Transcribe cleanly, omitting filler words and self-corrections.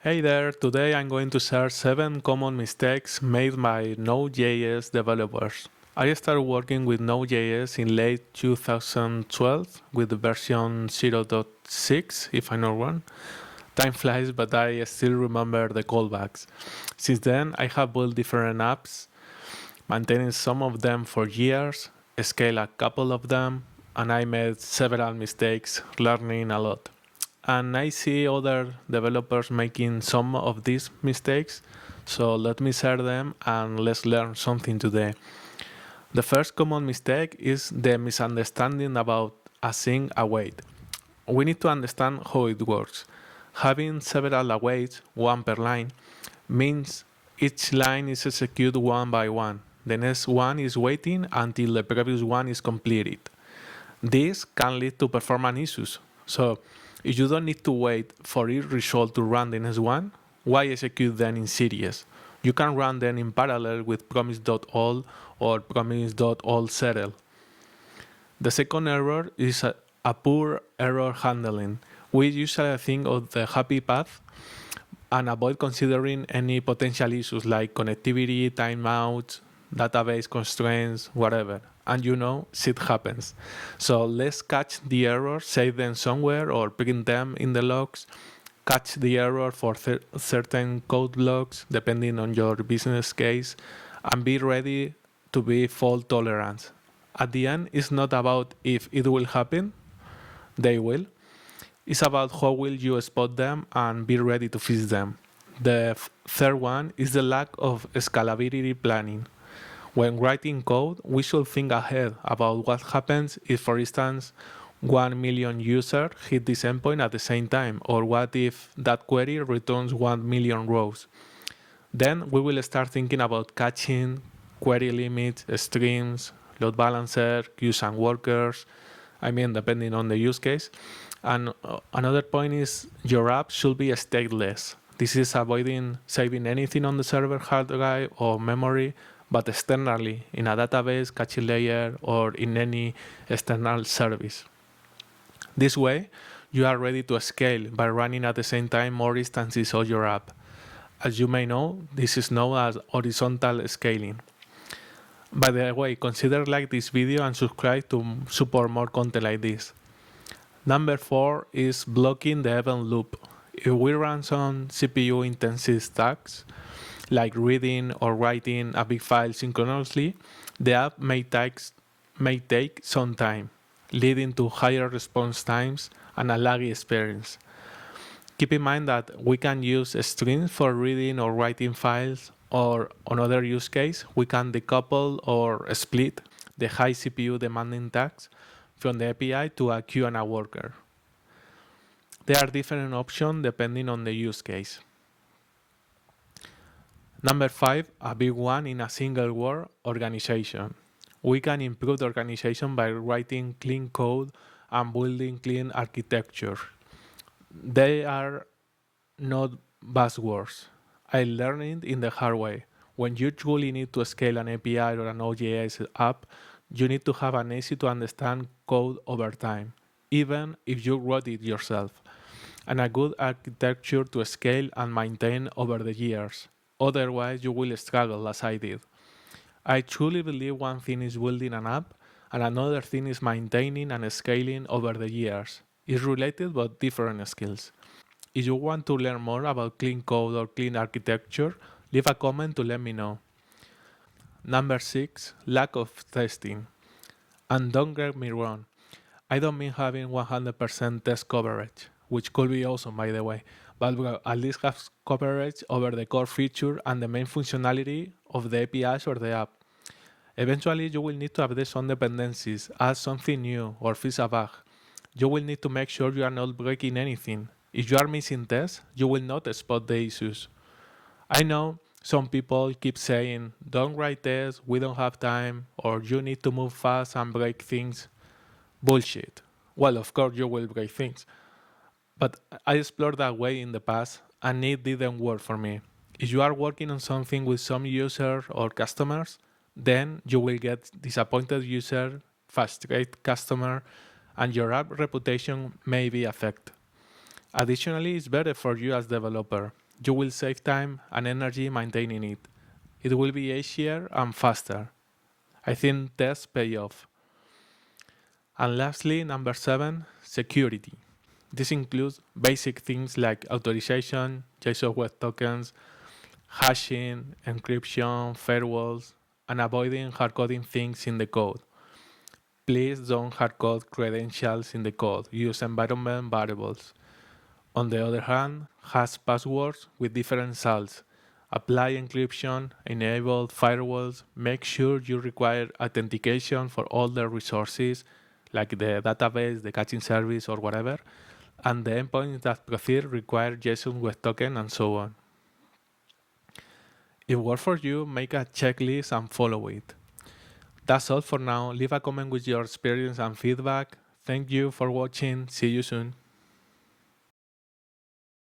Hey there, today I'm going to share 7 common mistakes made by Node.js developers. I started working with Node.js in late 2012 with the version 0.6, if I'm not wrong. Time flies, but I still remember the callbacks. Since then, I have built different apps, maintaining some of them for years, scaled a couple of them, and I made several mistakes, learning a lot. And I see other developers making some of these mistakes, so let me share them and let's learn something today. The first common mistake is the misunderstanding about async await. We need to understand how it works. Having several awaits, one per line, means each line is executed one by one. The next one is waiting until the previous one is completed. This can lead to performance issues. So if you don't need to wait for each result to run the next one, why execute them in series? You can run them in parallel with promise.all or promise.all settle. The second error is a poor error handling. We usually think of the happy path and avoid considering any potential issues like connectivity, timeouts, database constraints, whatever. And shit happens. So let's catch the error, save them somewhere or print them in the logs, catch the error for certain code blocks depending on your business case, and be ready to be fault tolerant. At the end, it's not about if it will happen, they will. It's about how will you spot them and be ready to fix them. The third one is the lack of scalability planning. When writing code, we should think ahead about what happens if, for instance, 1 million users hit this endpoint at the same time, or what if that query returns 1 million rows. Then we will start thinking about catching, query limits, streams, load balancer, queues and workers, depending on the use case. And another point is your app should be stateless. This is avoiding saving anything on the server hard drive or memory, but externally in a database, caching layer, or in any external service. This way, you are ready to scale by running at the same time more instances of your app. As you may know, this is known as horizontal scaling. By the way, consider like this video and subscribe to support more content like this. Number 4 is blocking the event loop. If we run some CPU-intensive tasks, like reading or writing a big file synchronously, the app may take some time, leading to higher response times and a laggy experience. Keep in mind that we can use strings for reading or writing files, or another use case, we can decouple or split the high CPU demanding tasks from the API to a queue and a worker. There are different options depending on the use case. Number 5, a big one in a single word, organization. We can improve the organization by writing clean code and building clean architecture. They are not buzzwords. I learned it in the hard way. When you truly need to scale an API or an Node.js app, you need to have an easy to understand code over time, even if you wrote it yourself, and a good architecture to scale and maintain over the years. Otherwise, you will struggle as I did. I truly believe one thing is building an app, and another thing is maintaining and scaling over the years. It's related but different skills. If you want to learn more about clean code or clean architecture, leave a comment to let me know. Number 6, lack of testing. And don't get me wrong, I don't mean having 100% test coverage, which could be awesome by the way, but at least have coverage over the core feature and the main functionality of the APIs or the app. Eventually, you will need to update some dependencies, add something new, or fix a bug. You will need to make sure you are not breaking anything. If you are missing tests, you will not spot the issues. I know some people keep saying, don't write tests, we don't have time, or you need to move fast and break things. Bullshit. Well, of course you will break things. But I explored that way in the past and it didn't work for me. If you are working on something with some users or customers, then you will get disappointed user, frustrated customer, and your app reputation may be affected. Additionally, it's better for you as developer. You will save time and energy maintaining it. It will be easier and faster. I think tests pay off. And lastly, number 7, security. This includes basic things like authorization, JSON web tokens, hashing, encryption, firewalls, and avoiding hardcoding things in the code. Please don't hardcode credentials in the code. Use environment variables. On the other hand, hash passwords with different salts. Apply encryption, enable firewalls, make sure you require authentication for all the resources like the database, the caching service, or whatever, and the endpoints that proceed require JSON web token and so on. If it works for you, make a checklist and follow it. That's all for now. Leave a comment with your experience and feedback. Thank you for watching. See you soon.